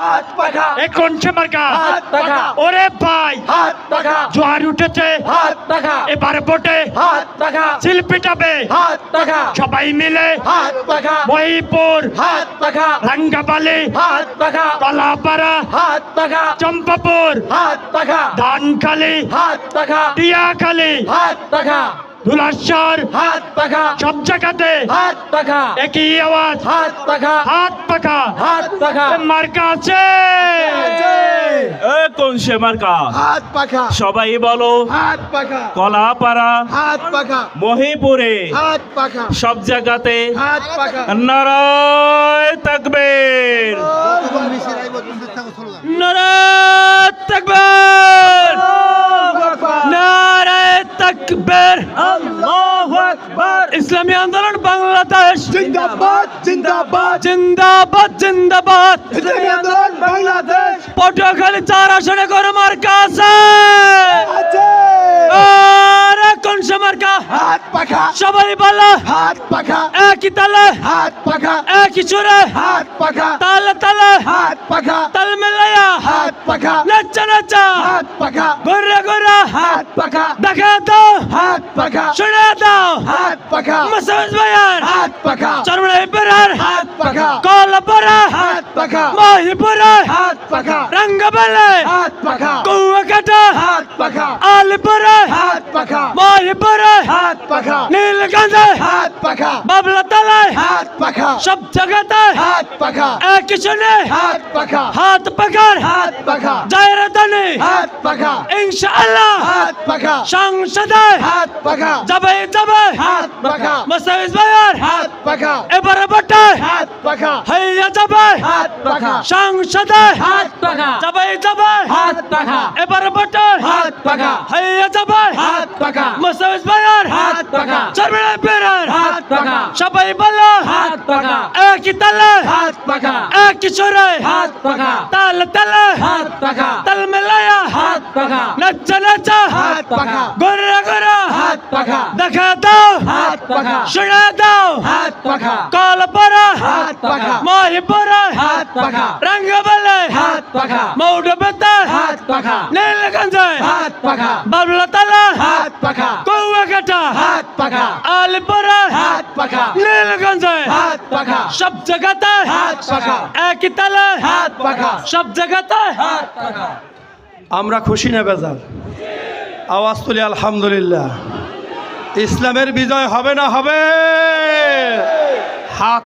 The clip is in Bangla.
হাত পাখা এ কোন সে মার্কা হাত পাখা ওরে ভাই হাত পাখা জোয়ার উঠেছে হাত পাখা এবার ভোটে হাত পাখা শিল্পী যাবে হাত পাখা সবাই মিলে হাত পাখা মহিপুর হাত পাখা রাঙ্গাবালি হাত পাখা কলাপাড়া হাত পাখা চম্পাপুর হাত পাখা ধানখালি হাত পাখা টিয়াখালি হাত পাখা ধুলাশ্বর হাত পাখা সব জায়গাতে হাত পাখা একই আওয়াজ হাত পাখা হাত পাখা হাত পাখা মার্কা আছে এ কোন সে মার্কা হাত পাখা সবাই বলো হাত পাখা কলাপাড়া হাত পাখা মহিপুরে হাত পাখা সব জায়গাতে হাত পাখা নারায় তাকবীর নারায়ে তাকবীর নারায়ে তাকবীর আল্লাহু আকবার ইসলামী আন্দোলন বাংলাদেশ জিন্দাবাদ জিন্দাবাদ জিন্দাবাদ জিন্দাবাদ ইসলামী আন্দোলন বাংলাদেশ পটুয়াখালী 4 আসনে কোন মার্কা আছে আছে আরে কোন সে মার্কা হাত পাখা সবাই বলো হাত পাখা একই তালে হাত পাখা একই সুরে হাত পাখা তালে তালে হাত পাখা তাল মিলাইয়া হাত পাখা নাচা নাচা হাত পাখা ঘুরে ঘুরে হাত পাখা দেখা দাও হাত পাখা শুনে দাও হাত পাখা মাসাজ ভাইয়ার হাত পাখা চরমড়াই বেরার হাত পাখা কলাপাড়া হাত পাখা মহিপুরে হাত পাখা রঙ্গবালে হাত পাখা কুয়াকাটা হাত পাখা আলিপুরে হাত পাখা মহিপুরে হাত পাখা নীলগঞ্জে হাত পাখা বাবলাতলায় হাত পাখা সব জায়গাতে হাত পাখা একই শুনে হাত পাখা হাত পাকার হাত পাখা জায়রাদানি হাত পাখা ইনশাআল্লাহ হাত পাখা সংসদে হাত পাখা যাবে হাত পাখা মাসাজ ভাইয়ার হাত পাখা এবারে বটে হাত পাখা হইয়া যাবে হাত পাখা সংসদে হাত পাখা যাবে হাত পাখা এবারে বটে হাত পাখা হইয়া যাবে হাত পাখা মাসাজ ভাইয়ার হাত পাখা চরমড়াই বেরার হাত পাখা সবাই বলো হাত পাখা একই তালে হাত পাখা একই সুরে হাত পাখা তাল তালে হাত পাখা তাল মিলাইয়া হাত পাখা নাচা নাচা হাত পাখা ঘুরে ঘুরে হাত পাখা দেখা দাও হাত পাখা শুনে দাও হাত পাখা কলাপাড়া হাত পাখা মহিপুরে হাত পাখা রঙ্গবালে হাত পাখা মৌডবেতে হাত পাখা নীলগঞ্জে হাত পাখা বাবলাতলা হাত পাখা কুয়াকাটা হাত পাখা আলিপুরে হাত পাখা নীলগঞ্জে হাত পাখা সব জায়গাতে হাত পাখা একই তালে হাত পাখা সব জায়গাতে হাত পাখা আমরা খুশি না বেজার আওয়াজ তুলি আলহামদুলিল্লাহ ইসলামের বিজয় হবে না হবে হাত